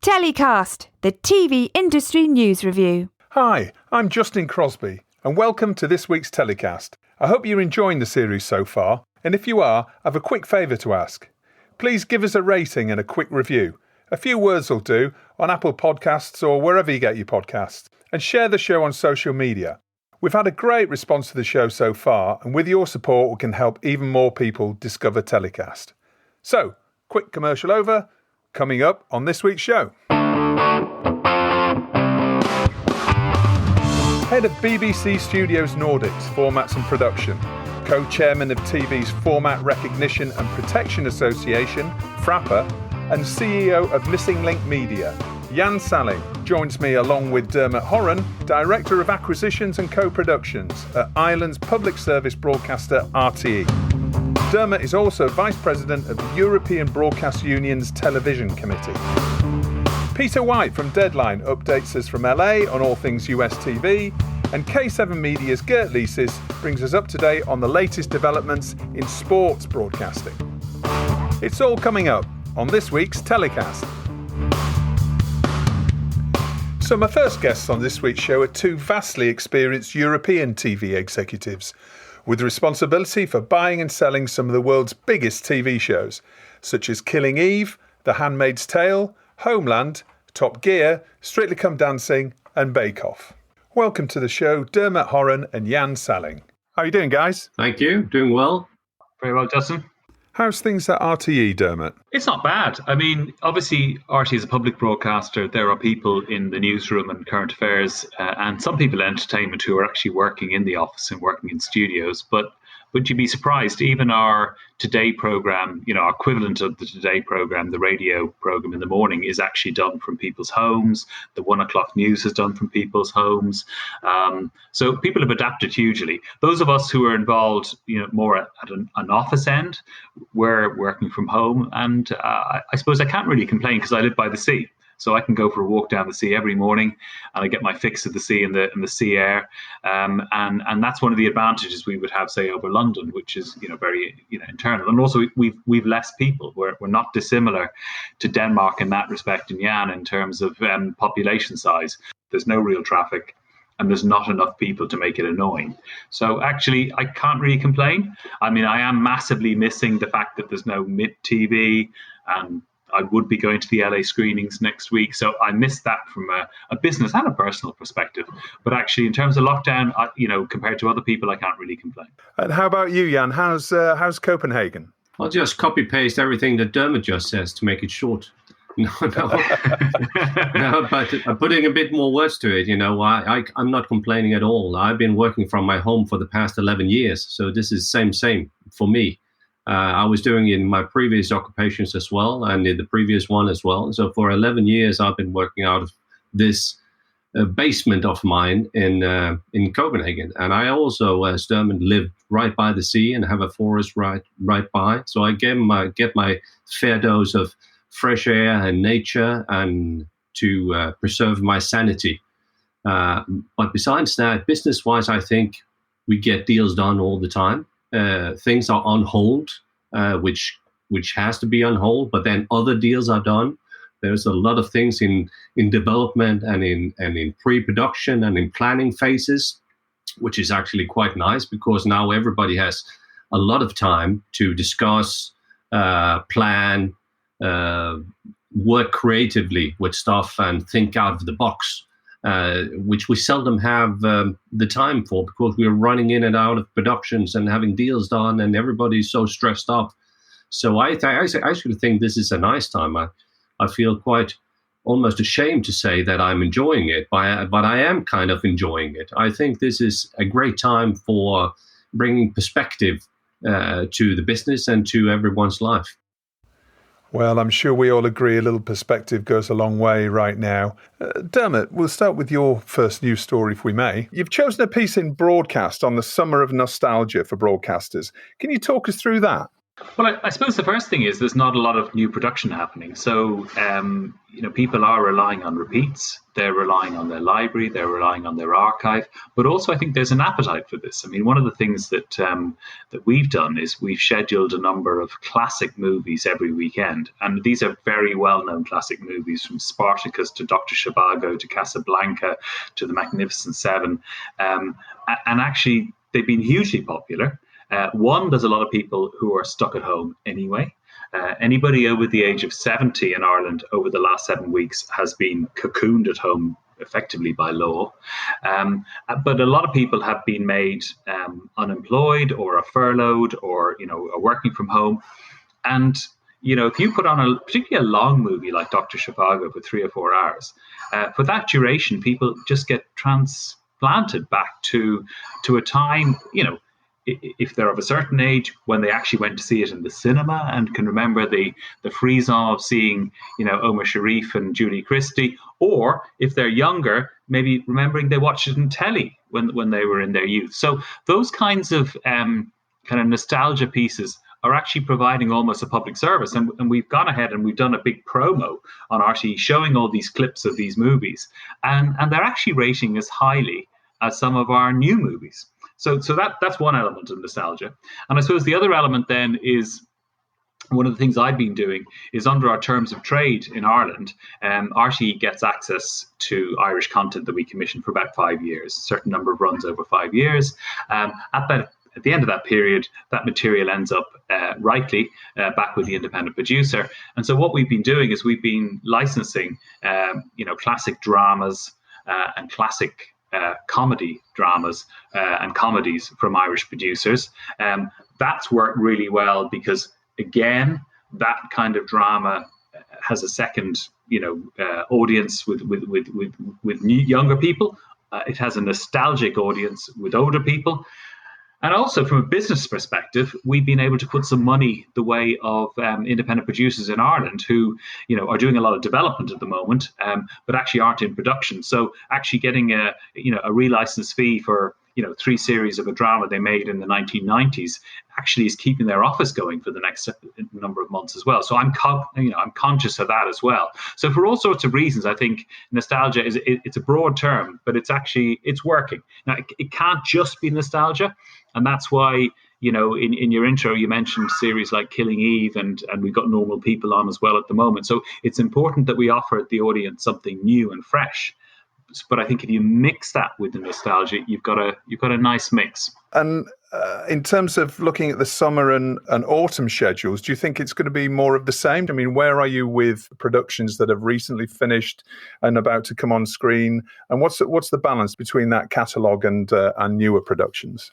TellyCast, the TV industry news review. Hi, I'm Justin Crosby, and welcome to this week's TellyCast. I hope you're enjoying the series so far, and if you are, I have a quick favour to ask. Please give us a rating and a quick review. A few words will do on Apple Podcasts or wherever you get your podcasts, and share the show on social media. We've had a great response to the show so far, and with your support we can help even more people discover TellyCast. So, quick commercial over. Coming up on this week's show. Head of BBC Studios Nordics Formats and Production, co-chairman of TV's Format Recognition and Protection Association, FRAPA, and CEO of Missing Link Media, Jan Salling, joins me along with Dermot Horan, Director of Acquisitions and Co-Productions at Ireland's public service broadcaster RTE. Dermot is also Vice President of the European Broadcast Union's Television Committee. Peter White from Deadline updates us from LA on all things US TV, and K7 Media's Girts Licis brings us up to date on the latest developments in sports broadcasting. It's all coming up on this week's TellyCast. So my first guests on this week's show are two vastly experienced European TV executives, with responsibility for buying and selling some of the world's biggest TV shows, such as Killing Eve, The Handmaid's Tale, Homeland, Top Gear, Strictly Come Dancing and Bake Off. Welcome to the show, Dermot Horan and Jan Salling. How are you doing, guys? Thank you. Doing well. Very well, Justin. How's things at RTE, Dermot? It's not bad. I mean, obviously, RTE is a public broadcaster. There are people in the newsroom and current affairs, and some people in entertainment who are actually working in the office and working in studios. But would you be surprised? Even our Today program, our equivalent of the Today program, the radio program in the morning, is actually done from people's homes. The 1 o'clock news is done from people's homes. So people have adapted hugely. Those of us who are involved, more at an office end, we're working from home. And I suppose I can't really complain because I live by the sea. So I can go for a walk down the sea every morning, and I get my fix of the sea and the sea air, and that's one of the advantages we would have, say, over London, which is very internal. And also we've less people. We're not dissimilar to Denmark in that respect, and Jan in terms of population size. There's no real traffic, and there's not enough people to make it annoying. So actually, I can't really complain. I mean, I am massively missing the fact that there's no MIPCOM, and I would be going to the LA screenings next week. So I missed that from a business and a personal perspective. But actually, in terms of lockdown, compared to other people, I can't really complain. And how about you, Jan? How's Copenhagen? I'll just copy-paste everything that Dermot just says to make it short. No, but putting a bit more words to it, I'm not complaining at all. I've been working from my home for the past 11 years. So this is same for me. I was doing it in my previous occupations as well, and in the previous one as well. So for 11 years, I've been working out of this basement of mine in Copenhagen. And I also, as Dermot, live right by the sea and have a forest right by. So I get my fair dose of fresh air and nature, and to preserve my sanity. But besides that, business-wise, I think we get deals done all the time. Things are on hold, which has to be on hold, but then other deals are done. There's a lot of things in development and in pre-production and in planning phases, which is actually quite nice because now everybody has a lot of time to discuss, plan, work creatively with stuff and think out of the box. Which we seldom have the time for because we're running in and out of productions and having deals done, and everybody's so stressed up. So I actually think this is a nice time. I feel quite almost ashamed to say that I'm enjoying it, but I am kind of enjoying it. I think this is a great time for bringing perspective to the business and to everyone's life. Well, I'm sure we all agree a little perspective goes a long way right now. Dermot, we'll start with your first news story, if we may. You've chosen a piece in Broadcast on the summer of nostalgia for broadcasters. Can you talk us through that? Well, I suppose the first thing is there's not a lot of new production happening. So, people are relying on repeats. They're relying on their library. They're relying on their archive. But also, I think there's an appetite for this. I mean, one of the things that that we've done is we've scheduled a number of classic movies every weekend. And these are very well-known classic movies, from Spartacus to Dr. Zhivago to Casablanca to The Magnificent Seven. And actually, they've been hugely popular. One, there's a lot of people who are stuck at home anyway. Anybody over the age of 70 in Ireland over the last 7 weeks has been cocooned at home effectively by law. But a lot of people have been made unemployed or are furloughed or, are working from home. And, if you put on particularly a long movie like Dr. Zhivago for 3 or 4 hours, for that duration, people just get transplanted back to a time, if they're of a certain age, when they actually went to see it in the cinema and can remember the frisson of seeing, Omar Sharif and Julie Christie, or if they're younger, maybe remembering they watched it in telly when they were in their youth. So those kinds of kind of nostalgia pieces are actually providing almost a public service. And we've gone ahead and we've done a big promo on RTE showing all these clips of these movies. And they're actually rating as highly as some of our new movies. So that's one element of nostalgia. And I suppose the other element then is, one of the things I've been doing is, under our terms of trade in Ireland, RTE gets access to Irish content that we commission for about 5 years, a certain number of runs over 5 years. At the end of that period, that material ends up rightly back with the independent producer. And so what we've been doing is we've been licensing, classic dramas and classic comedy dramas and comedies from Irish producers. That's worked really well because, again, that kind of drama has a second, audience with younger people. It has a nostalgic audience with older people. And also, from a business perspective, we've been able to put some money the way of independent producers in Ireland who, are doing a lot of development at the moment, but actually aren't in production. So actually getting a relicense fee for, 3 series of a drama they made in the 1990s actually is keeping their office going for the next number of months as well. So I'm conscious of that as well. So for all sorts of reasons, I think nostalgia it's a broad term, but it's working. Now, it can't just be nostalgia. And that's why, in your intro, you mentioned series like Killing Eve, and we've got Normal People on as well at the moment. So it's important that we offer the audience something new and fresh. But I think if you mix that with the nostalgia, you've got a nice mix. And in terms of looking at the summer and autumn schedules, do you think it's going to be more of the same? I mean, where are you with productions that have recently finished and about to come on screen? And what's the balance between that catalogue and newer productions?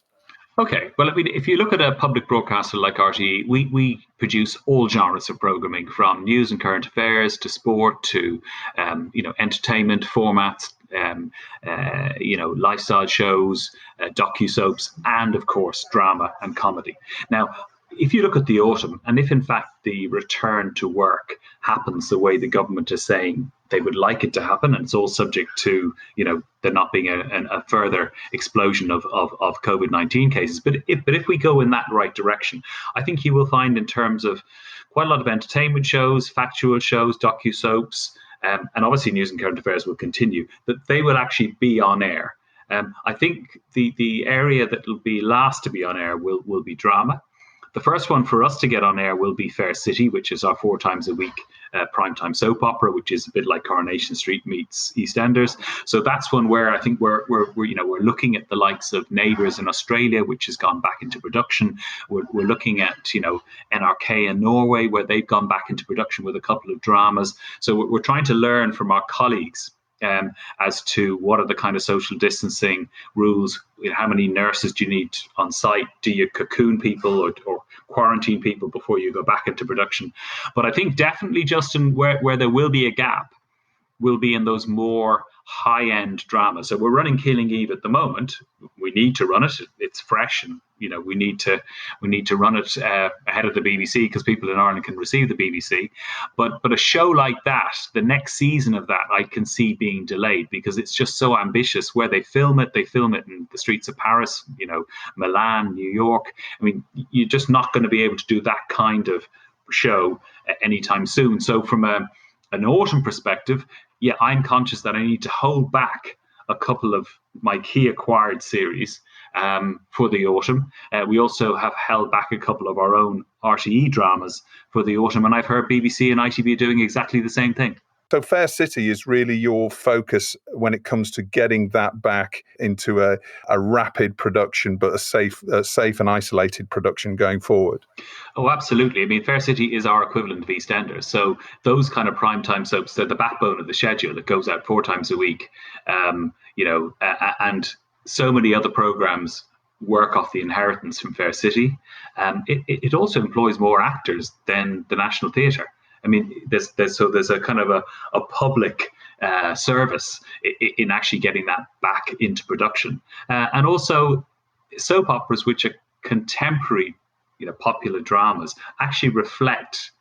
Okay, well, if you look at a public broadcaster like RTE, we produce all genres of programming, from news and current affairs to sport to entertainment formats, lifestyle shows, docu-soaps, and of course drama and comedy. Now, if you look at the autumn, and if in fact the return to work happens the way the government is saying they would like it to happen, and it's all subject to, there not being a further explosion of COVID-19 cases. But if we go in that right direction, I think you will find, in terms of quite a lot of entertainment shows, factual shows, docu-soaps, and obviously news and current affairs will continue, that they will actually be on air. I think the area that will be last to be on air will be drama. The first one for us to get on air will be Fair City, which is our 4 times a week primetime soap opera, which is a bit like Coronation Street meets EastEnders. So that's one where I think we're looking at the likes of Neighbours in Australia, which has gone back into production. We're looking at NRK in Norway, where they've gone back into production with a couple of dramas. So we're trying to learn from our colleagues as to what are the kind of social distancing rules. How many nurses do you need on site? Do you cocoon people or quarantine people before you go back into production? But I think definitely, Justin, where there will be a gap will be in those more high-end drama. So we're running Killing Eve at the moment. We need to run it. It's fresh, and we need to run it ahead of the BBC because people in Ireland can receive the BBC. But a show like that, the next season of that, I can see being delayed because it's just so ambitious. Where they film it in the streets of Paris, Milan, New York. I mean, you're just not going to be able to do that kind of show anytime soon. So from an autumn perspective, yeah, I'm conscious that I need to hold back a couple of my key acquired series for the autumn. We also have held back a couple of our own RTE dramas for the autumn, and I've heard BBC and ITV doing exactly the same thing. So Fair City is really your focus when it comes to getting that back into a rapid production, but a safe and isolated production going forward. Oh, absolutely. I mean, Fair City is our equivalent of EastEnders. So those kind of primetime soaps, they're the backbone of the schedule. It goes out 4 times a week, and so many other programmes work off the inheritance from Fair City. It also employs more actors than the National Theatre. I mean, there's a kind of a public service in actually getting that back into production, and also soap operas, which are contemporary, popular dramas, actually reflect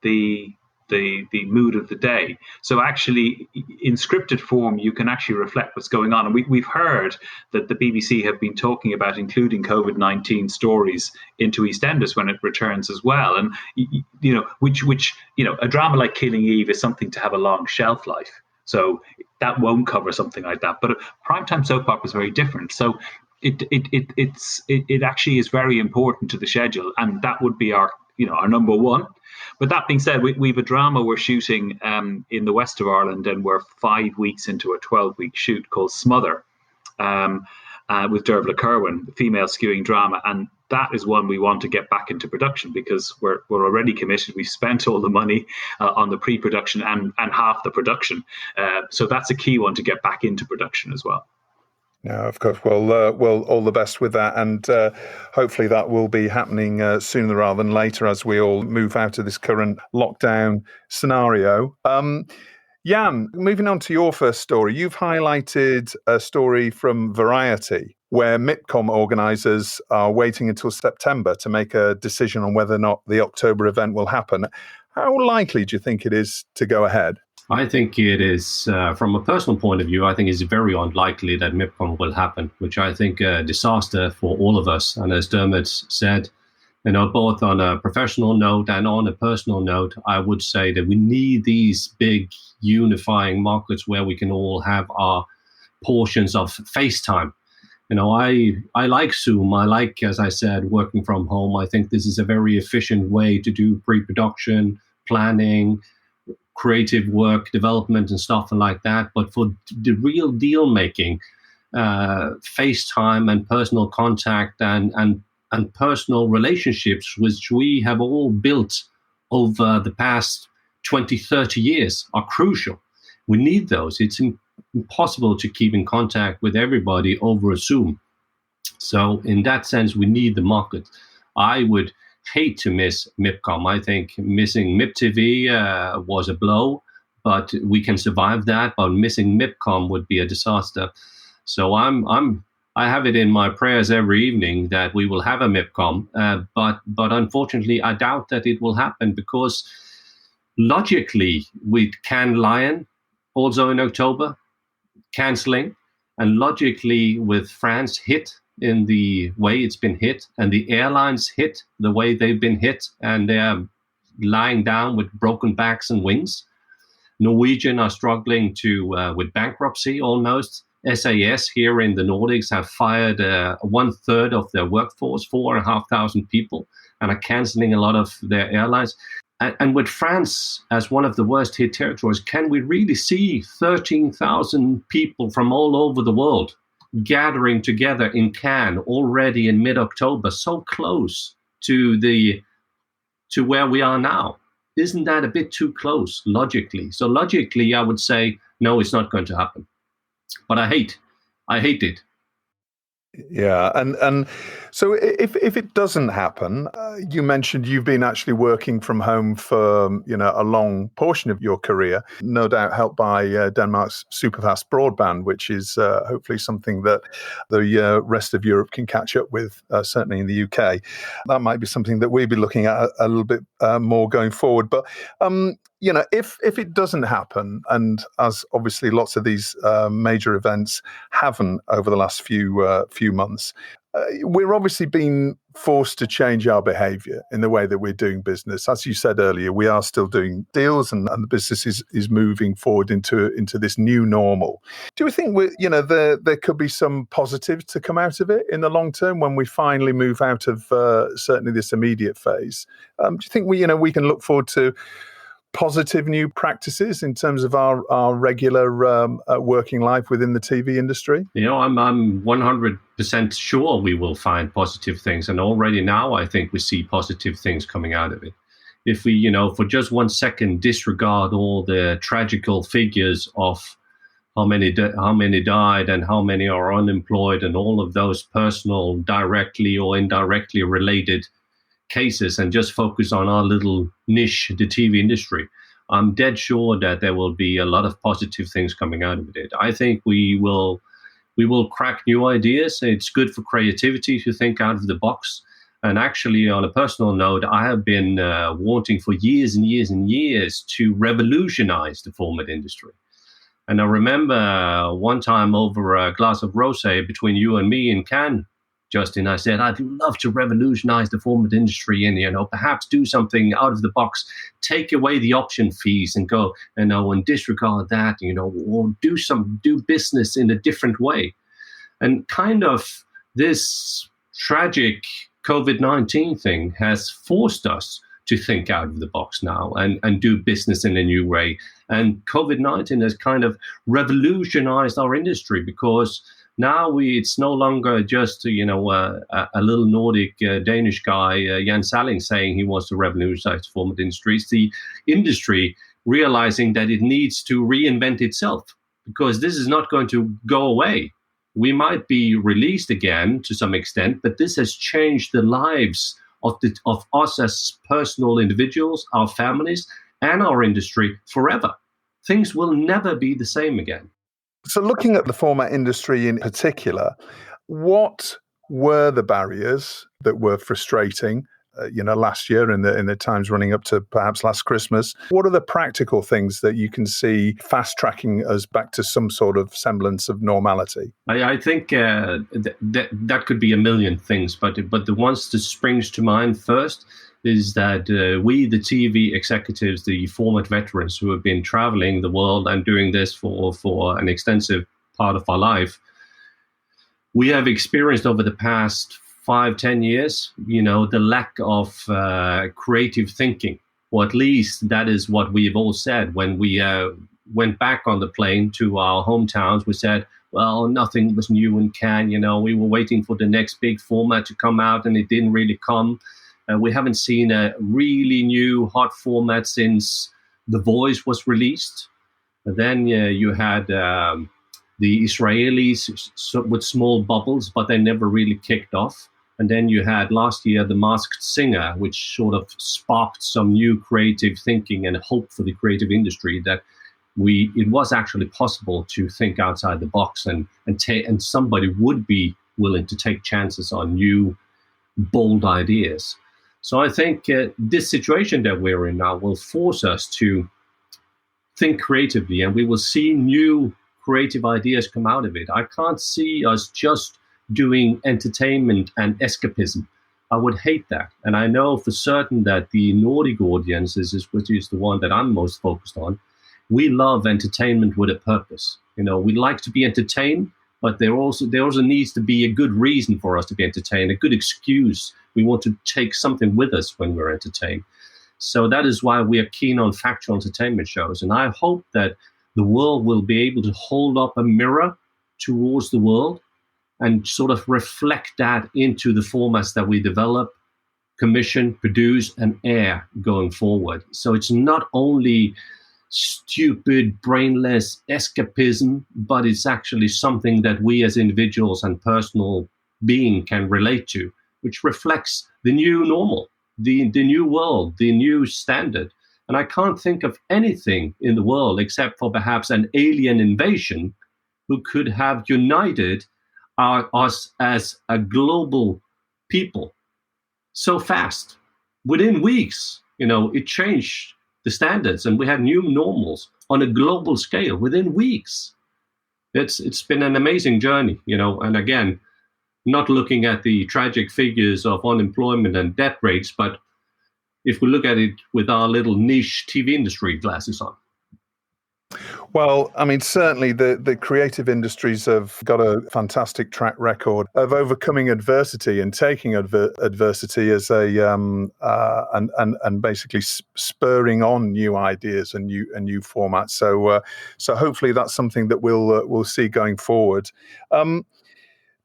the mood of the day. So actually, in scripted form, you can actually reflect what's going on. And we've heard that the BBC have been talking about including COVID-19 stories into EastEnders when it returns as well. And which a drama like Killing Eve is something to have a long shelf life. So that won't cover something like that. But a primetime soap opera is very different. So it actually is very important to the schedule, and that would be our number one. But that being said, we've a drama we're shooting in the west of Ireland, and we're 5 weeks into a 12-week shoot called Smother with Dermot Horan, female skewing drama, and that is one we want to get back into production because we're already committed. We've spent all the money on the pre-production and half the production, so that's a key one to get back into production as well. No, of course. Well, all the best with that, and hopefully that will be happening sooner rather than later as we all move out of this current lockdown scenario. Jan, moving on to your first story, you've highlighted a story from Variety where MIPCOM organisers are waiting until September to make a decision on whether or not the October event will happen. How likely do you think it is to go ahead? I think it is, from a personal point of view, I think it's very unlikely that MIPCOM will happen, which I think a disaster for all of us. And as Dermot said, both on a professional note and on a personal note, I would say that we need these big unifying markets where we can all have our portions of FaceTime. I like Zoom. I like, as I said, working from home. I think this is a very efficient way to do pre-production, planning, creative work, development and stuff like that. But for the real deal making, FaceTime and personal contact and personal relationships, which we have all built over the past 20, 30 years, are crucial. We need those. It's impossible to keep in contact with everybody over a Zoom. So in that sense, we need the market. I would hate to miss MIPCOM. I think missing MIPTV was a blow, but we can survive that. But missing MIPCOM would be a disaster. So I have it in my prayers every evening that we will have a MIPCOM. But unfortunately, I doubt that it will happen because logically, with Cannes Lion also in October cancelling, and logically with France hit in the way it's been hit, and the airlines hit the way they've been hit, and they're lying down with broken backs and wings. Norwegian are struggling with bankruptcy almost. SAS here in the Nordics have fired 1/3 of their workforce, 4,500 people, and are cancelling a lot of their airlines. And with France as one of the worst hit territories, can we really see 13,000 people from all over the world gathering together in Cannes already in mid-October, so close to where we are now? Isn't that a bit too close, logically? So logically, I would say, no, it's not going to happen. But I hate it. Yeah, and so if it doesn't happen, you mentioned you've been actually working from home for a long portion of your career, no doubt helped by Denmark's superfast broadband, which is hopefully something that the rest of Europe can catch up with, certainly in the UK. That might be something that we'll be looking at a little bit more going forward. But if it doesn't happen, and as obviously lots of these major events haven't over the last few months, we're obviously being forced to change our behaviour in the way that we're doing business. As you said earlier, we are still doing deals, and the business is moving forward into this new normal. Do you think there could be some positives to come out of it in the long term when we finally move out of certainly this immediate phase? Do you think we can look forward to positive new practices in terms of our regular working life within the TV industry? I'm 100% sure we will find positive things. And already now, I think we see positive things coming out of it. If we, for just 1 second, disregard all the tragical figures of how many died and how many are unemployed and all of those personal, directly or indirectly related cases, and just focus on our little niche, the TV industry, I'm dead sure that there will be a lot of positive things coming out of it. I think we will crack new ideas. It's good for creativity to think out of the box. And actually, on a personal note, I have been wanting for years and years and years to revolutionize the format industry. And I remember one time over a glass of rosé between you and me in Cannes, Justin, I said, I'd love to revolutionize the format industry and, perhaps do something out of the box, take away the option fees and go, and disregard that, or do business in a different way. And kind of this tragic COVID-19 thing has forced us to think out of the box now and do business in a new way. And COVID-19 has kind of revolutionized our industry, because now it's no longer just a little Nordic Danish guy, Jan Salling, saying he wants to revolutionize the format industry. It's the industry realizing that it needs to reinvent itself, because this is not going to go away. We might be released again to some extent, but this has changed the lives of us as personal individuals, our families, and our industry forever. Things will never be the same again. So looking at the format industry in particular, what were the barriers that were frustrating, last year in the times running up to perhaps last Christmas? What are the practical things that you can see fast-tracking us back to some sort of semblance of normality? I think that could be a million things, but the ones that springs to mind first is that we, the TV executives, the format veterans who have been traveling the world and doing this for an extensive part of our life, we have experienced over the past 5-10 years, the lack of creative thinking, or at least that is what we've all said when we went back on the plane to our hometowns. We said, well, nothing was new in Cannes. We were waiting for the next big format to come out, and it didn't really come. We haven't seen a really new hot format since The Voice was released. And then you had the Israelis with small bubbles, but they never really kicked off. And then you had last year The Masked Singer, which sort of sparked some new creative thinking and hope for the creative industry, that it was actually possible to think outside the box, and somebody would be willing to take chances on new, bold ideas. So I think this situation that we're in now will force us to think creatively, and we will see new creative ideas come out of it. I can't see us just doing entertainment and escapism. I would hate that. And I know for certain that the Nordic audiences, which is the one that I'm most focused on, we love entertainment with a purpose. We like to be entertained, but there also needs to be a good reason for us to be entertained, a good excuse. We want to take something with us when we're entertained. So that is why we are keen on factual entertainment shows. And I hope that the world will be able to hold up a mirror towards the world and sort of reflect that into the formats that we develop, commission, produce, and air going forward. So it's not only stupid, brainless escapism, but it's actually something that we as individuals and personal being can relate to, which reflects the new normal, the new world, the new standard. And I can't think of anything in the world except for perhaps an alien invasion who could have united us as a global people so fast. Within weeks, it changed the standards and we had new normals on a global scale within weeks. It's been an amazing journey, and again, not looking at the tragic figures of unemployment and debt rates, but if we look at it with our little niche TV industry glasses on. Well, I mean, certainly the creative industries have got a fantastic track record of overcoming adversity and taking adversity as a and basically spurring on new ideas and new formats. So hopefully that's something that we'll see going forward.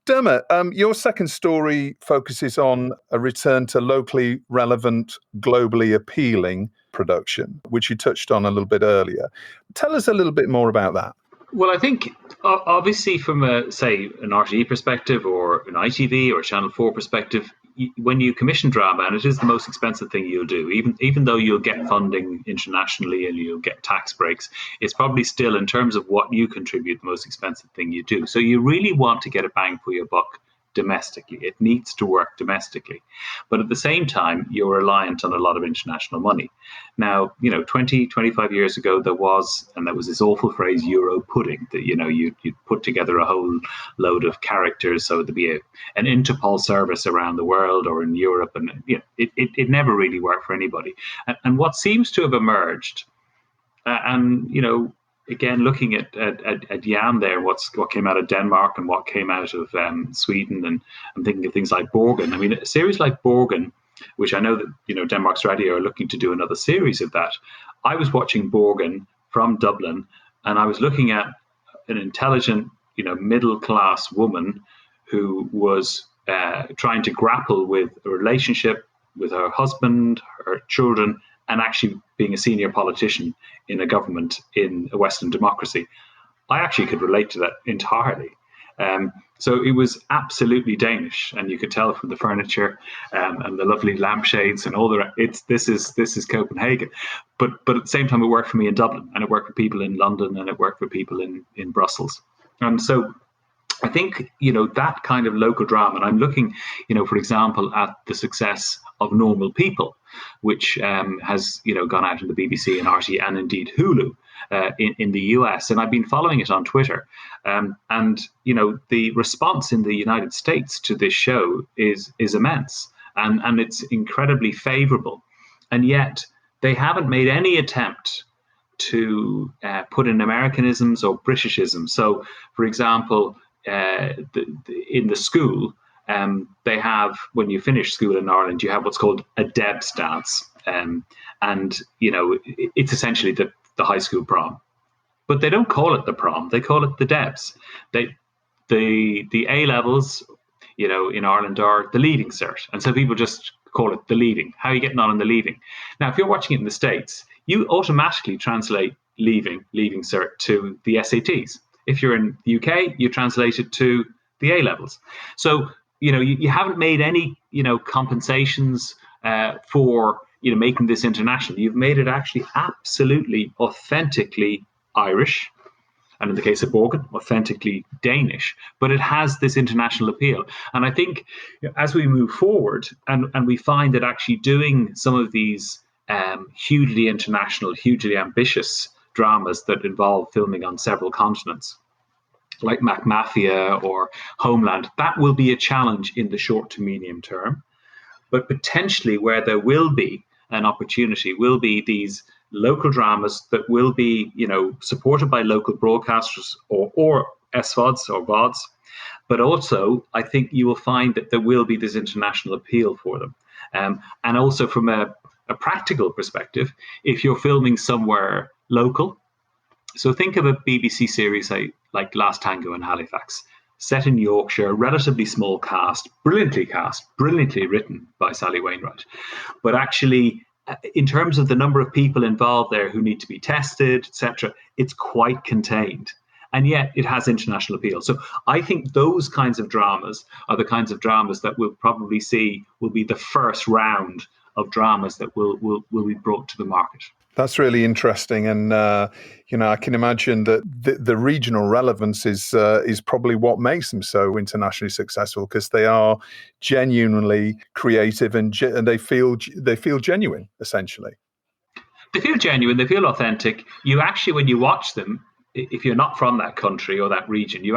Dermot, your second story focuses on a return to locally relevant, globally appealing production, which you touched on a little bit earlier. Tell us a little bit more about that. Well, I think obviously from an RTE perspective or an ITV or Channel 4 perspective, when you commission drama, and it is the most expensive thing you'll do, even though you'll get funding internationally and you'll get tax breaks, it's probably still, in terms of what you contribute, the most expensive thing you do. So you really want to get a bang for your buck domestically. It needs to work domestically. But at the same time, you're reliant on a lot of international money. Now, 20, 25 years ago, there was this awful phrase, Euro pudding, that, you'd put together a whole load of characters. So there'd be an Interpol service around the world or in Europe. And it never really worked for anybody. And what seems to have emerged, again, looking at Jan there, what came out of Denmark and what came out of Sweden, and I'm thinking of things like Borgen. I mean, a series like Borgen, which I know that Denmark's Radio are looking to do another series of that. I was watching Borgen from Dublin, and I was looking at an intelligent, middle-class woman who was trying to grapple with a relationship with her husband, her children, and actually being a senior politician in a government in a Western democracy. I actually could relate to that entirely. So it was absolutely Danish, and you could tell from the furniture and the lovely lampshades and all the. This is Copenhagen, but at the same time, it worked for me in Dublin, and it worked for people in London, and it worked for people in Brussels. And so I think that kind of local drama, and I'm looking, for example, at the success of Normal People, which has gone out in the BBC and RTE and indeed Hulu in the US, and I've been following it on Twitter, and the response in the United States to this show is immense, and it's incredibly favourable, and yet they haven't made any attempt to put in Americanisms or Britishisms. So, for example, in the school, they have, when you finish school in Ireland, you have what's called a Debs dance, and it's essentially the high school prom, but they don't call it the prom; they call it the Debs. The A levels, in Ireland are the leaving cert, and so people just call it the leaving. How are you getting on in the leaving? Now, if you're watching it in the States, you automatically translate leaving cert to the SATs. If you're in the UK, you translate it to the A levels. So you haven't made any compensations for making this international. You've made it actually absolutely authentically Irish, and in the case of Borgen, authentically Danish, but it has this international appeal. And I think as we move forward and we find that actually doing some of these hugely international, hugely ambitious dramas that involve filming on several continents, like Mac Mafia or Homeland, that will be a challenge in the short to medium term. But potentially where there will be an opportunity will be these local dramas that will be, supported by local broadcasters or SVODs or VODs. But also, I think you will find that there will be this international appeal for them. And also from a practical perspective, if you're filming somewhere local, so think of a BBC series like Last Tango in Halifax, set in Yorkshire, relatively small cast, brilliantly written by Sally Wainwright. But actually, in terms of the number of people involved there who need to be tested, etc., it's quite contained. and yet it has international appeal. So I think those kinds of dramas are the kinds of dramas that we'll probably see will be the first round of dramas that will be brought to the market. That's really interesting, and I can imagine that the regional relevance is probably what makes them so internationally successful, because they are genuinely creative and they feel genuine, essentially. They feel genuine. They feel authentic. You actually, when you watch them, if you're not from that country or that region, you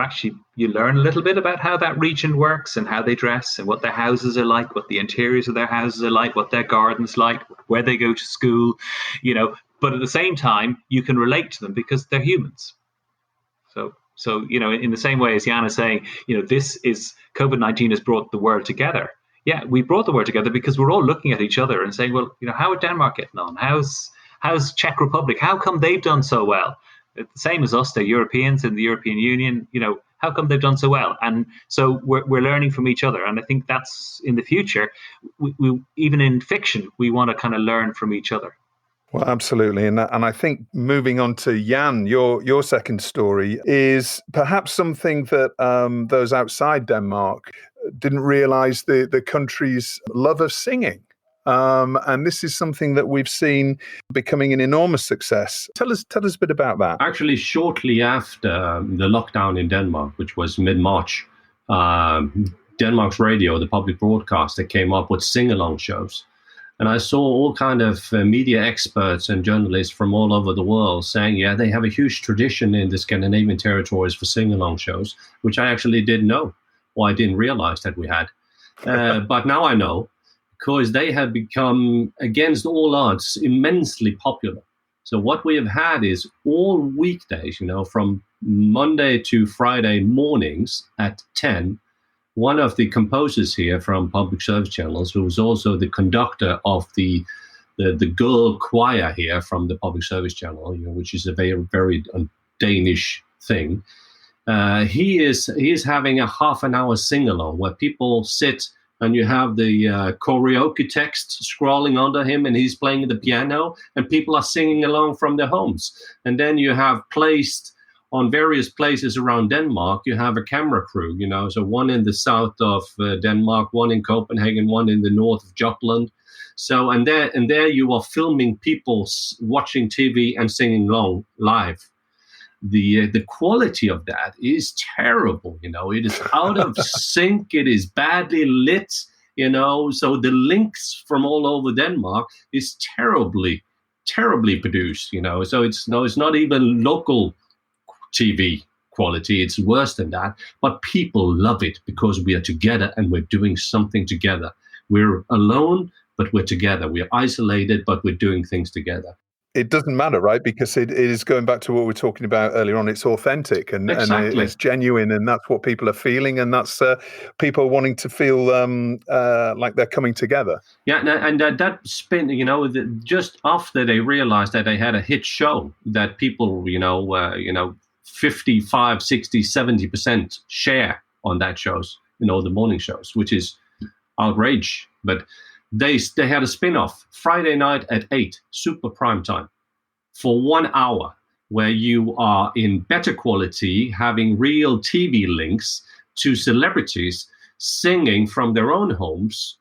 learn a little bit about how that region works and how they dress and what their houses are like, what the interiors of their houses are like, what their gardens like, where they go to school, But at the same time, you can relate to them because they're humans. So in the same way as Jan is saying, this is COVID-19 has brought the world together. Yeah, we brought the world together because we're all looking at each other and saying, well, how are Denmark getting on? How's Czech Republic? How come they've done so well? The same as us, they're Europeans in the European Union. How come they've done so well? And so we're learning from each other. And I think that's in the future. We even in fiction, we want to kind of learn from each other. Well, absolutely. And I think moving on to Jan, your second story is perhaps something that those outside Denmark didn't realize the country's love of singing. And this is something that we've seen becoming an enormous success. Tell us a bit about that. Actually, shortly after the lockdown in Denmark, which was mid-March, Denmark's radio, the public broadcaster, came up with sing-along shows. And I saw all kind of media experts and journalists from all over the world saying, yeah, they have a huge tradition in the Scandinavian territories for sing-along shows, which I actually didn't know, or I didn't realize that we had. But now I know, because they have become, against all odds, immensely popular. So what we have had is all weekdays, from Monday to Friday mornings at 10, one of the composers here from Public Service Channels, who was also the conductor of the girl choir here from the Public Service Channel, which is a very, very Danish thing. He is having a half an hour sing-along where people sit and you have the karaoke text scrolling under him and he's playing the piano and people are singing along from their homes. And then you have placed on various places around Denmark, you have a camera crew, so one in the south of Denmark, one in Copenhagen, one in the north of Jutland. So, and there you are filming people watching TV and singing along live. The quality of that is terrible, it is out of sync, it is badly lit, so the links from all over Denmark is terribly produced, so it's not even local TV quality, it's worse than that, but people love it because we are together and we're doing something together. We're alone, but we're together. We're isolated, but we're doing things together. It doesn't matter, right? Because it is going back to what we were talking about earlier on. It's authentic and it's genuine, and that's what people are feeling, and that's people wanting to feel like they're coming together. Yeah, and that spin, just after they realized that they had a hit show, that people, 55, 60, 70% share on that shows, the morning shows, which is outrage. But they had a spin-off Friday night at 8, super prime time, for 1 hour, where you are in better quality, having real TV links to celebrities singing from their own homes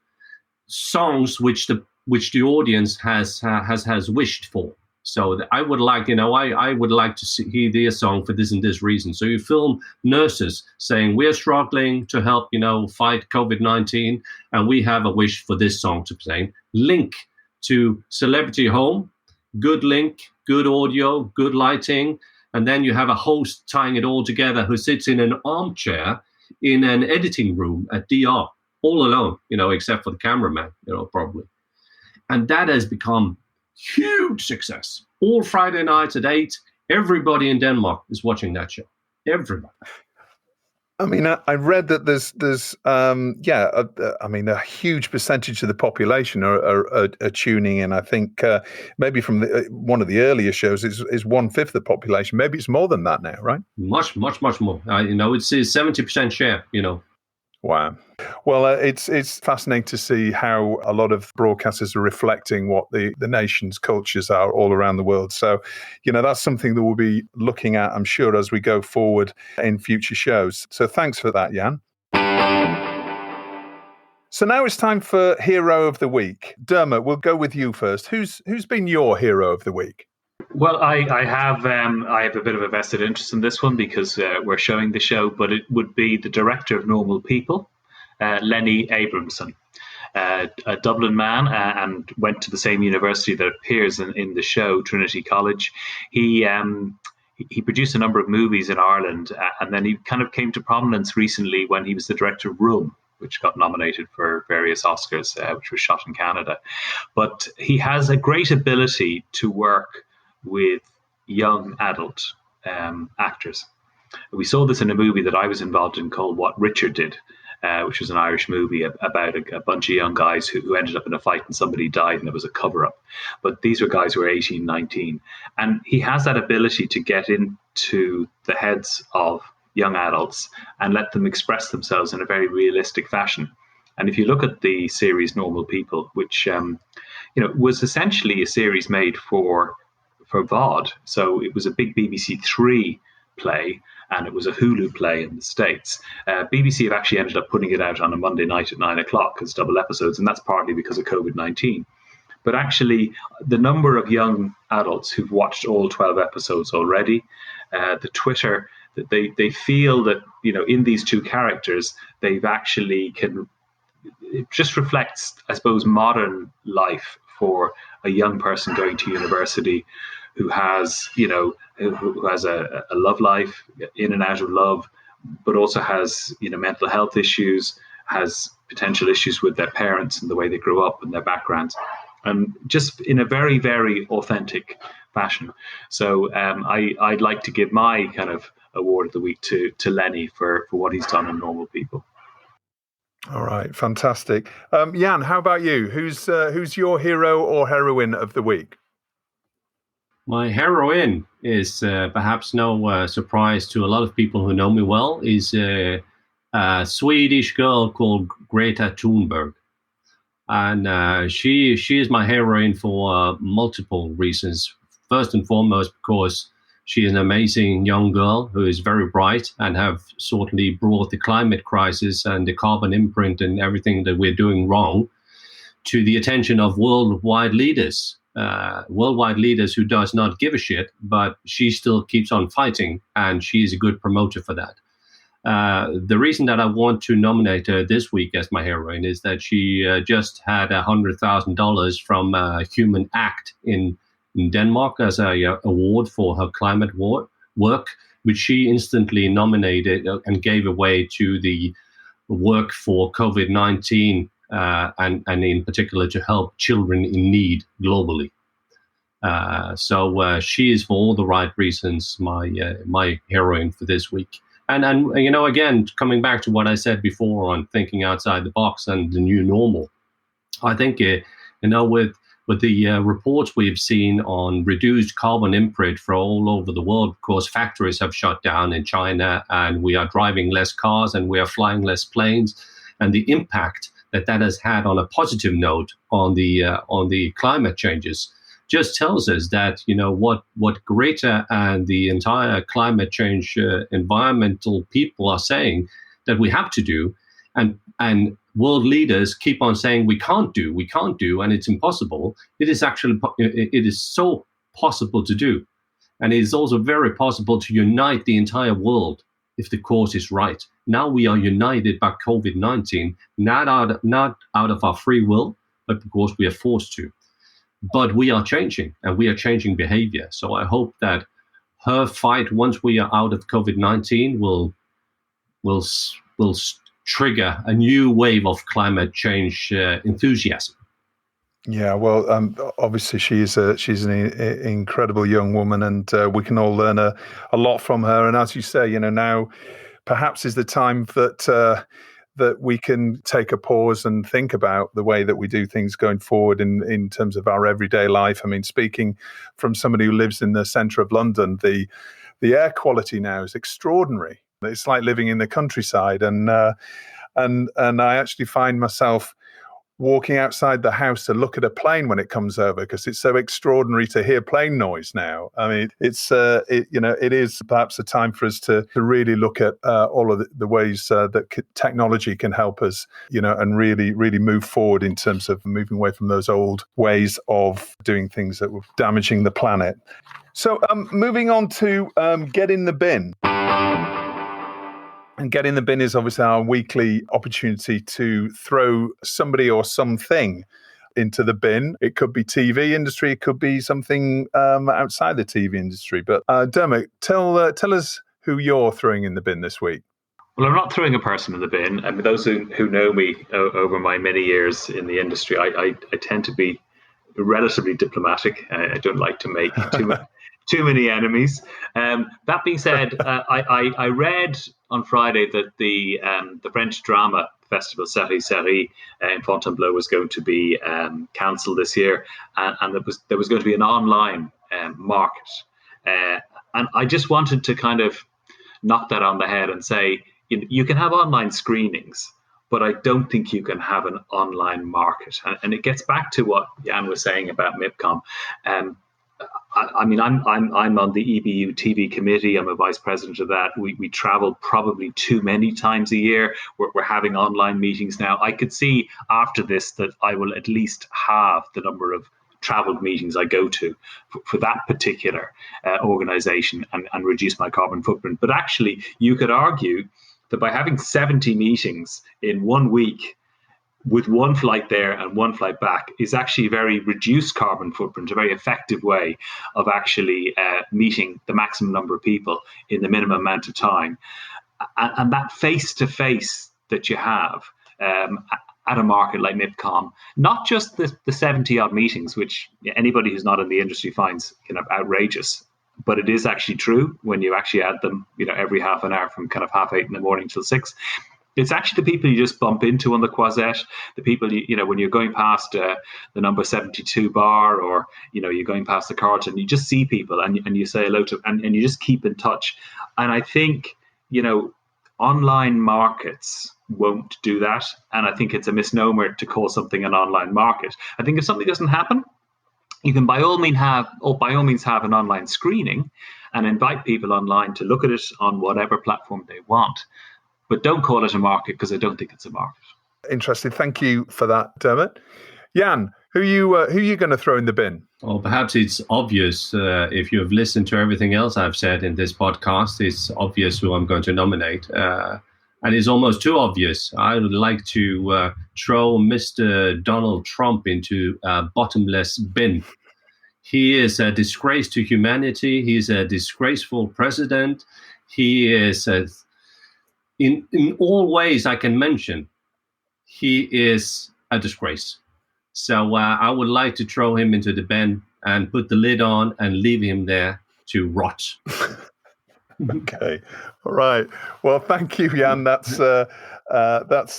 songs which the audience has wished for. So I would like, I would like to hear their song for this and this reason. So you film nurses saying, we're struggling to help, fight COVID-19, and we have a wish for this song to sing. Link to celebrity home, good link, good audio, good lighting, and then you have a host tying it all together who sits in an armchair in an editing room at DR, all alone, except for the cameraman, probably. And that has become huge success. All Friday nights at 8, everybody in Denmark is watching that show. Everybody. I mean, I read that there's a huge percentage of the population are tuning in. I think maybe from one of the earlier shows is 1/5 of the population. Maybe it's more than that now, right? Much more. It's a 70% share. Wow. Well, it's fascinating to see how a lot of broadcasters are reflecting what the nation's cultures are all around the world. So, that's something that we'll be looking at, I'm sure, as we go forward in future shows. So thanks for that, Jan. So now it's time for Hero of the Week. Dermot, we'll go with you first. Who's been your Hero of the Week? Well, I have a bit of a vested interest in this one because we're showing the show, but it would be the director of Normal People, Lenny Abramson, a Dublin man, and went to the same university that appears in the show, Trinity College. He produced a number of movies in Ireland, and then he kind of came to prominence recently when he was the director of Room, which got nominated for various Oscars, which was shot in Canada. But he has a great ability to work with young adult actors. We saw this in a movie that I was involved in called What Richard Did, which was an Irish movie about a bunch of young guys who ended up in a fight and somebody died and it was a cover-up. But these were guys who were 18, 19. And he has that ability to get into the heads of young adults and let them express themselves in a very realistic fashion. And if you look at the series Normal People, which was essentially a series made for VOD. So it was a big BBC Three play, and it was a Hulu play in the States. BBC have actually ended up putting it out on a Monday night at 9:00 as double episodes, and that's partly because of COVID-19. But actually, the number of young adults who've watched all 12 episodes already, the Twitter, that they feel that, in these two characters, they've actually it just reflects, I suppose, modern life for a young person going to university who has, who has a love life, in and out of love, but also has, mental health issues, has potential issues with their parents and the way they grew up and their backgrounds, and just in a very, very authentic fashion. So I'd like to give my kind of award of the week to Lenny for what he's done in Normal People. All right, fantastic. Jan, how about you? Who's your hero or heroine of the week? My heroine is perhaps no surprise to a lot of people who know me well, is a Swedish girl called Greta Thunberg. And she is my heroine for multiple reasons. First and foremost, because she is an amazing young girl who is very bright and have certainly brought the climate crisis and the carbon imprint and everything that we're doing wrong to the attention of worldwide leaders who does not give a shit, but she still keeps on fighting, and she is a good promoter for that. The reason that I want to nominate her this week as my heroine is that she just had $100,000 from Human Act in Denmark as a award for her climate work, which she instantly nominated and gave away to the work for COVID-19 and in particular to help children in need globally. So she is, for all the right reasons, my heroine for this week. And again, coming back to what I said before on thinking outside the box and the new normal, I think with the reports we've seen on reduced carbon imprint for all over the world, because factories have shut down in China and we are driving less cars and we are flying less planes, and the impact that has had on a positive note on the climate changes just tells us that what Greta and the entire climate change environmental people are saying that we have to do, and world leaders keep on saying we can't do, and it's impossible. It is so possible to do, and it is also very possible to unite the entire world if the cause is right. Now we are united by COVID-19, not out of our free will, but because we are forced to. But we are changing, and we are changing behavior. So I hope that her fight, once we are out of COVID-19, will trigger a new wave of climate change enthusiasm. Yeah, well, obviously she's an incredible young woman, and we can all learn a lot from her. And as you say, now perhaps is the time that we can take a pause and think about the way that we do things going forward in terms of our everyday life. I mean, speaking from somebody who lives in the centre of London, the air quality now is extraordinary. It's like living in the countryside, and and I actually find myself walking outside the house to look at a plane when it comes over, because it's so extraordinary to hear plane noise now. I mean, it is perhaps a time for us to really look at all of the ways that technology can help us, and really move forward in terms of moving away from those old ways of doing things that were damaging the planet. So moving on to Get in the Bin. And Get in the Bin is obviously our weekly opportunity to throw somebody or something into the bin. It could be TV industry, it could be something outside the TV industry. But Dermot, tell us who you're throwing in the bin this week. Well, I'm not throwing a person in the bin. I mean, those who know me over my many years in the industry, I tend to be relatively diplomatic. I don't like to make too many enemies. That being said, I read on Friday that the French drama festival Série in Fontainebleau was going to be cancelled this year, and there was going to be an online market. And I just wanted to kind of knock that on the head and say, you can have online screenings, but I don't think you can have an online market. And it gets back to what Jan was saying about MIPCOM. I mean, I'm on the EBU TV committee. I'm a vice president of that. We travel probably too many times a year. We're having online meetings now. I could see after this that I will at least halve the number of traveled meetings I go to for that particular organization and reduce my carbon footprint. But actually, you could argue that by having 70 meetings in 1 week, with one flight there and one flight back, is actually a very reduced carbon footprint, a very effective way of actually meeting the maximum number of people in the minimum amount of time. And that face-to-face that you have at a market like MIPCOM, not just the 70-odd meetings, which anybody who's not in the industry finds outrageous, but it is actually true when you actually add them, every half an hour from kind of 8:30 in the morning till 6. It's actually the people you just bump into on the Croisette, the people, when you're going past the number 72 bar, or, you're going past the Carlton, you just see people and you say hello to them, and you just keep in touch. And I think, online markets won't do that. And I think it's a misnomer to call something an online market. I think if something doesn't happen, you can by all means have an online screening and invite people online to look at it on whatever platform they want. But don't call it a market, because I don't think it's a market. Interesting. Thank you for that, Dermot. Jan, who are you going to throw in the bin? Well, perhaps it's obvious. If you have listened to everything else I've said in this podcast, it's obvious who I'm going to nominate. And it's almost too obvious. I would like to throw Mr. Donald Trump into a bottomless bin. He is a disgrace to humanity. He's a disgraceful president. He is in all ways I can mention, he is a disgrace. So I would like to throw him into the bin and put the lid on and leave him there to rot. Okay. All right. Well, thank you, Jan. That's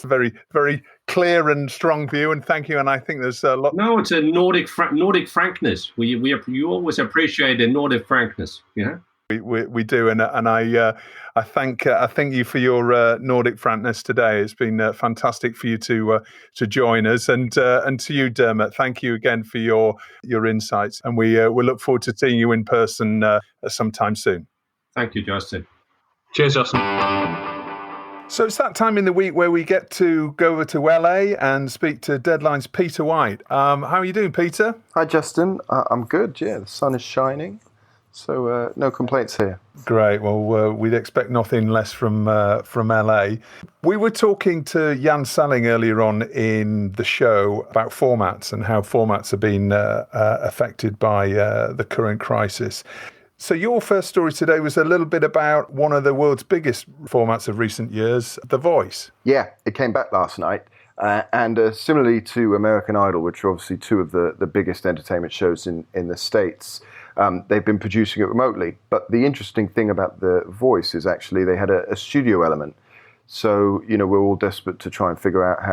very, very clear and strong view. And thank you. And I think there's a lot. No, it's a Nordic frankness. You always appreciate the Nordic frankness. Yeah. We do, and I thank you for your Nordic frankness today. It's been fantastic for you to join us, and to you, Dermot. Thank you again for your insights, and we look forward to seeing you in person sometime soon. Thank you, Justin. Cheers, Justin. So it's that time in the week where we get to go over to LA and speak to Deadline's Peter White. How are you doing, Peter? Hi, Justin. I'm good. Yeah, the sun is shining. So no complaints here. Great. Well, we'd expect nothing less from LA. We were talking to Jan Salling earlier on in the show about formats and how formats have been affected by the current crisis. So your first story today was a little bit about one of the world's biggest formats of recent years, The Voice. Yeah, it came back last night. And similarly to American Idol, which are obviously two of the biggest entertainment shows in the States, they've been producing it remotely. But the interesting thing about The Voice is actually they had a studio element. So, we're all desperate to try and figure out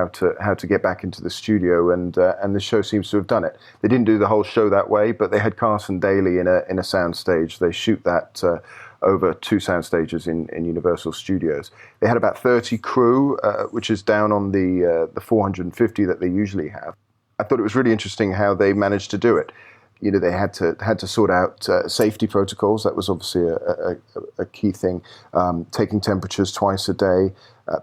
how to get back into the studio, and the show seems to have done it. They didn't do the whole show that way, but they had Carson Daly in a sound stage. They shoot that over 2 sound stages in Universal Studios. They had about 30 crew, which is down on the 450 that they usually have. I thought it was really interesting how they managed to do it. You know, they had to sort out safety protocols. That was obviously a key thing. Taking temperatures twice a day.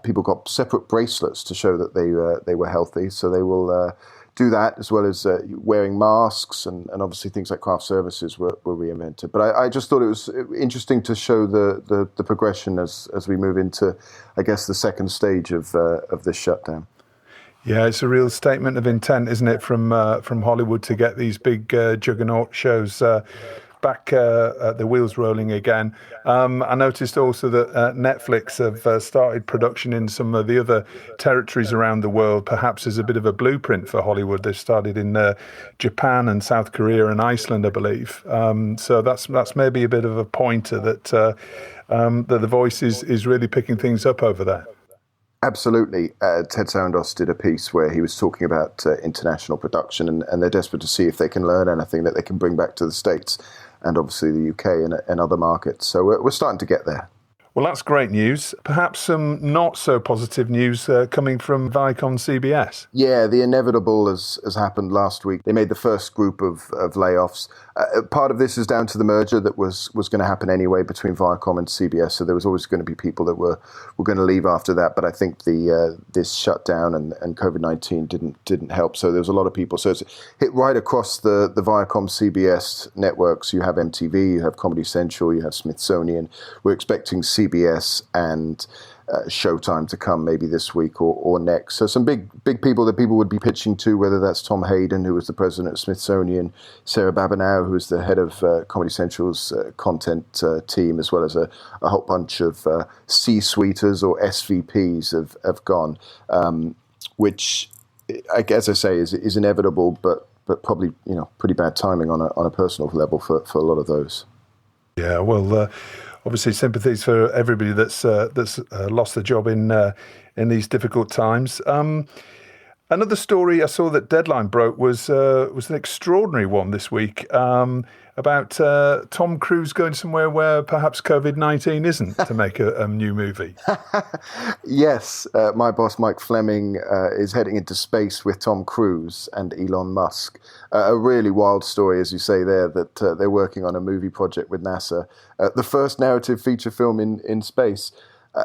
People got separate bracelets to show that they were healthy. So they will do that, as well as wearing masks and obviously things like craft services were reinvented. But I just thought it was interesting to show the progression as we move into, I guess, the second stage of this shutdown. Yeah, it's a real statement of intent, isn't it, from Hollywood to get these big juggernaut shows back the wheels rolling again. I noticed also that Netflix have started production in some of the other territories around the world, perhaps as a bit of a blueprint for Hollywood. They've started in Japan and South Korea and Iceland, I believe. So that's maybe a bit of a pointer that the Voice is really picking things up over there. Absolutely. Ted Sarandos did a piece where he was talking about international production, and they're desperate to see if they can learn anything that they can bring back to the States and obviously the UK and other markets. So we're starting to get there. Well, that's great news. Perhaps some not so positive news coming from Viacom CBS. Yeah, the inevitable has happened last week. They made the first group of layoffs. Part of this is down to the merger that was going to happen anyway between Viacom and CBS. So there was always going to be people that were going to leave after that. But I think this shutdown and COVID-19 didn't help. So there was a lot of people. So it's hit right across the Viacom CBS networks. You have MTV, you have Comedy Central, you have Smithsonian. We're expecting CBS and Showtime to come maybe this week or next. So some big people that people would be pitching to, whether that's Tom Hayden, who was the president of Smithsonian, Sarah Babineau, who is the head of Comedy Central's content team, as well as a whole bunch of C-suiters or SVPs have gone, which, as I say, is inevitable, but probably pretty bad timing on a personal level for a lot of those. Yeah, well. Obviously, sympathies for everybody that's lost their job in these difficult times. Another story I saw that Deadline broke was an extraordinary one this week about Tom Cruise going somewhere where perhaps COVID-19 isn't to make a new movie. Yes, my boss Mike Fleming is heading into space with Tom Cruise and Elon Musk. A really wild story, as you say there, that they're working on a movie project with NASA. The first narrative feature film in space.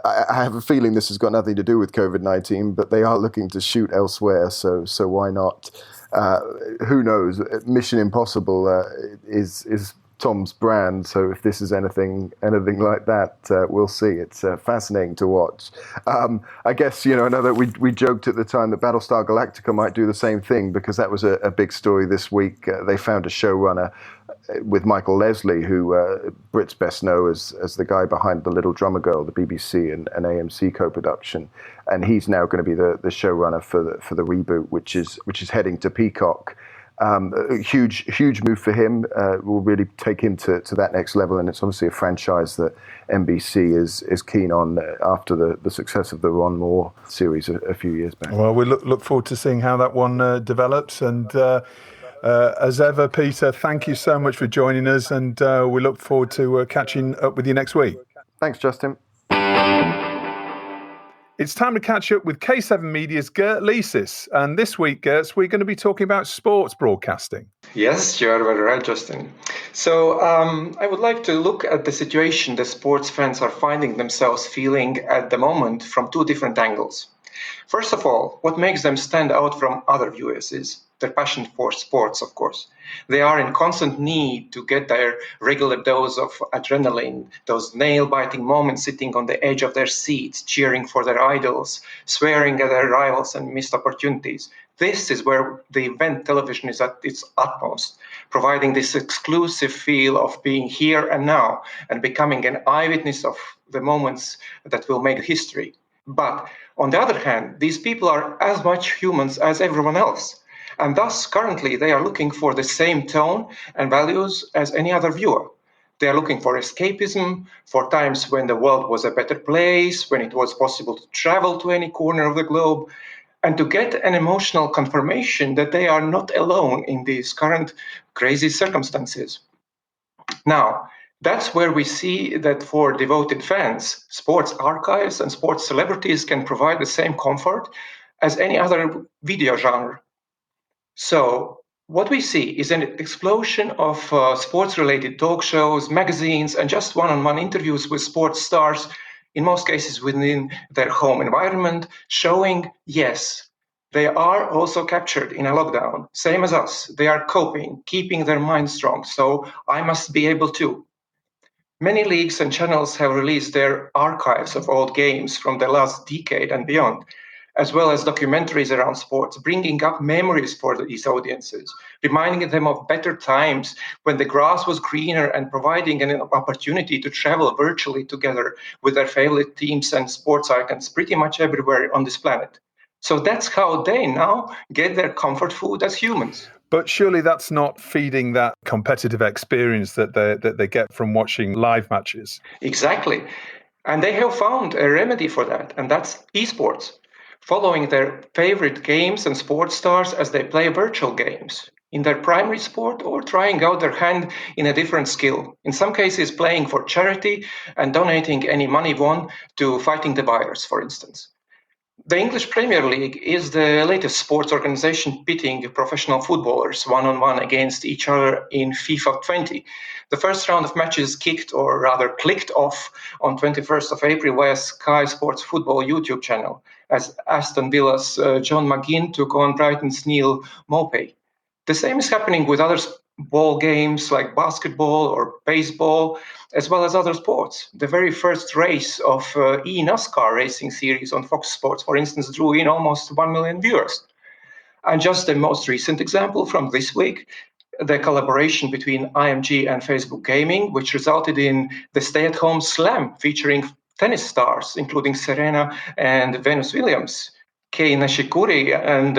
I have a feeling this has got nothing to do with COVID-19, but they are looking to shoot elsewhere, so why not? Who knows? Mission Impossible is Tom's brand, so if this is anything like that, we'll see. It's fascinating to watch. I guess, I know that we joked at the time that Battlestar Galactica might do the same thing, because that was a big story this week. They found a showrunner with Michael Leslie, who Brits best know as the guy behind The Little Drummer Girl, the BBC and AMC co-production, and he's now going to be the showrunner for the reboot, which is heading to Peacock. A huge move for him. Will really take him to that next level, and it's obviously a franchise that NBC is keen on after the success of the Ron Moore series a few years back. Well, we look forward to seeing how that one develops, and as ever, Peter, thank you so much for joining us, and we look forward to catching up with you next week. Thanks, Justin. It's time to catch up with K7 Media's Gert Licis. And this week, Gerts, we're going to be talking about sports broadcasting. Yes, you are very right, Justin. So I would like to look at the situation the sports fans are finding themselves feeling at the moment from two different angles. First of all, what makes them stand out from other viewers is their passion for sports, of course. They are in constant need to get their regular dose of adrenaline, those nail-biting moments sitting on the edge of their seats, cheering for their idols, swearing at their rivals and missed opportunities. This is where the event television is at its utmost, providing this exclusive feel of being here and now and becoming an eyewitness of the moments that will make history. But on the other hand, these people are as much humans as everyone else. And thus, currently, they are looking for the same tone and values as any other viewer. They are looking for escapism, for times when the world was a better place, when it was possible to travel to any corner of the globe, and to get an emotional confirmation that they are not alone in these current crazy circumstances. Now, That's where we see that for devoted fans, sports archives and sports celebrities can provide the same comfort as any other video genre. So, what we see is an explosion of sports-related talk shows, magazines, and just one-on-one interviews with sports stars, in most cases within their home environment, showing, yes, they are also captured in a lockdown, same as us. They are coping, keeping their mind strong, so I must be able to. Many leagues and channels have released their archives of old games from the last decade and beyond, as well as documentaries around sports, bringing up memories for these audiences, reminding them of better times when the grass was greener and providing an opportunity to travel virtually together with their favorite teams and sports icons pretty much everywhere on this planet. So that's how they now get their comfort food as humans. But surely that's not feeding that competitive experience that they get from watching live matches. Exactly. And they have found a remedy for that, and that's esports, following their favorite games and sports stars as they play virtual games in their primary sport or trying out their hand in a different skill. In some cases, playing for charity and donating any money won to fighting the virus, for instance. The English Premier League is the latest sports organization pitting professional footballers one-on-one against each other in FIFA 20. The first round of matches clicked off on 21st of April via Sky Sports Football YouTube channel, as Aston Villa's John McGinn took on Brighton's Neil Maupay. The same is happening with other ball games like basketball or baseball, as well as other sports. The very first race of NASCAR racing series on Fox Sports, for instance, drew in almost 1 million viewers. And just the most recent example from this week, the collaboration between IMG and Facebook Gaming, which resulted in the stay-at-home slam featuring tennis stars, including Serena and Venus Williams, Kei Nishikori and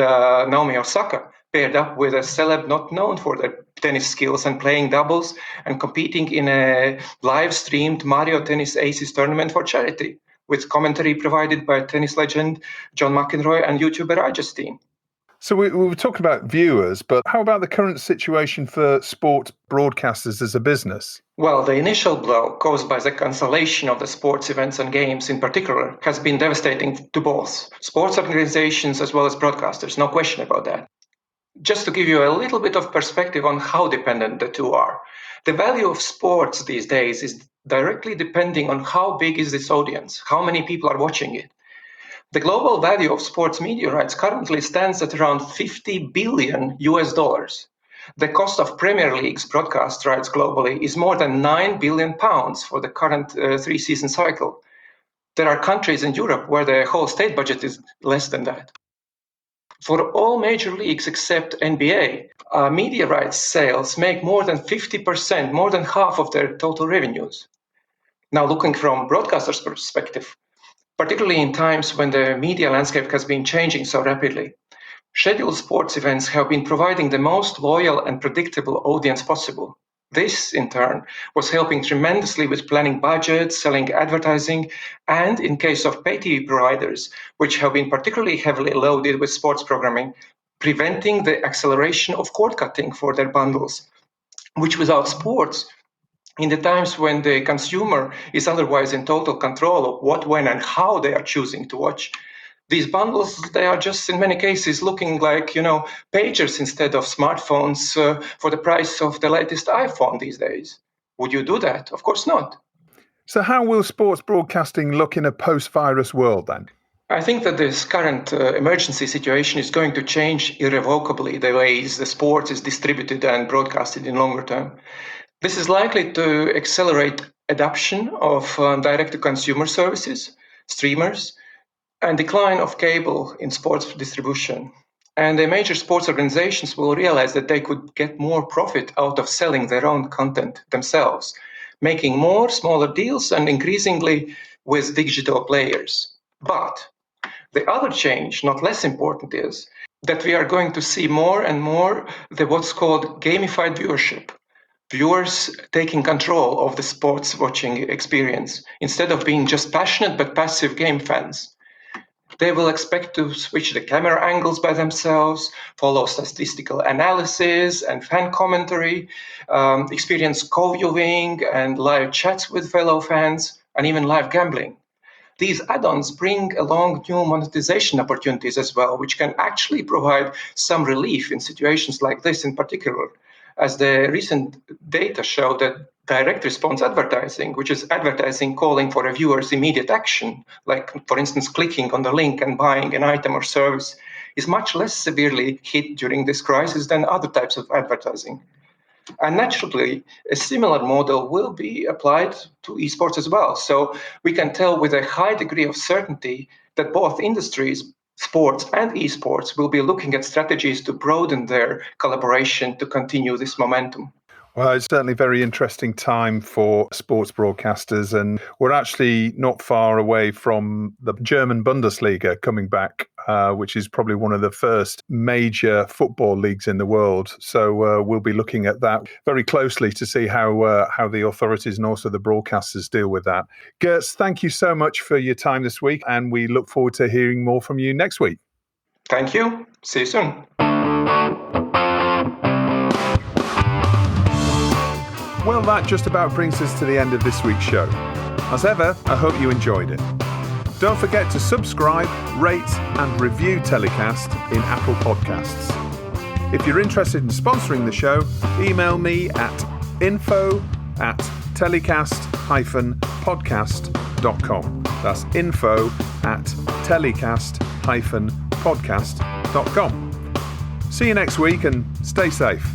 Naomi Osaka, paired up with a celeb not known for their tennis skills and playing doubles and competing in a live-streamed Mario Tennis Aces tournament for charity, with commentary provided by tennis legend John McEnroe and YouTuber Justine. So we were talking about viewers, but how about the current situation for sports broadcasters as a business? Well, the initial blow caused by the cancellation of the sports events and games in particular has been devastating to both sports organizations as well as broadcasters, no question about that. Just to give you a little bit of perspective on how dependent the two are, the value of sports these days is directly depending on how big is this audience, how many people are watching it. The global value of sports media rights currently stands at around $50 billion. The cost of Premier League's broadcast rights globally is more than £9 billion for the current three-season cycle. There are countries in Europe where the whole state budget is less than that. For all major leagues except NBA, media rights sales make more than 50%, more than half of their total revenues. Now, looking from broadcasters' perspective, particularly in times when the media landscape has been changing so rapidly, scheduled sports events have been providing the most loyal and predictable audience possible. This, in turn, was helping tremendously with planning budgets, selling advertising, and in case of pay TV providers, which have been particularly heavily loaded with sports programming, preventing the acceleration of cord cutting for their bundles, which without sports, in the times when the consumer is otherwise in total control of what, when, and how they are choosing to watch, these bundles, they are just in many cases looking like, pagers instead of smartphones for the price of the latest iPhone these days. Would you do that? Of course not. So how will sports broadcasting look in a post-virus world then? I think that this current emergency situation is going to change irrevocably the ways the sport is distributed and broadcasted in longer term. This is likely to accelerate adoption of direct-to-consumer services, streamers, and decline of cable in sports distribution. And the major sports organizations will realize that they could get more profit out of selling their own content themselves, making more smaller deals and increasingly with digital players. But the other change, not less important, is that we are going to see more and more what's called gamified viewership. Viewers taking control of the sports watching experience instead of being just passionate but passive game fans. They will expect to switch the camera angles by themselves, follow statistical analysis and fan commentary, experience co-viewing and live chats with fellow fans, and even live gambling. These add-ons bring along new monetization opportunities as well, which can actually provide some relief in situations like this in particular, as the recent data show that direct response advertising, which is advertising calling for a viewer's immediate action, like, for instance, clicking on the link and buying an item or service, is much less severely hit during this crisis than other types of advertising. And naturally, a similar model will be applied to esports as well. So we can tell with a high degree of certainty that both industries, sports and esports, will be looking at strategies to broaden their collaboration to continue this momentum. Well, it's certainly a very interesting time for sports broadcasters, and we're actually not far away from the German Bundesliga coming back, which is probably one of the first major football leagues in the world. So we'll be looking at that very closely to see how the authorities and also the broadcasters deal with that. Girts, thank you so much for your time this week, and we look forward to hearing more from you next week. Thank you. See you soon. Well, that just about brings us to the end of this week's show. As ever, I hope you enjoyed it. Don't forget to subscribe, rate and review TellyCast in Apple Podcasts. If you're interested in sponsoring the show, email me at info@telecast-podcast.com. That's info@telecast-podcast.com. See you next week and stay safe.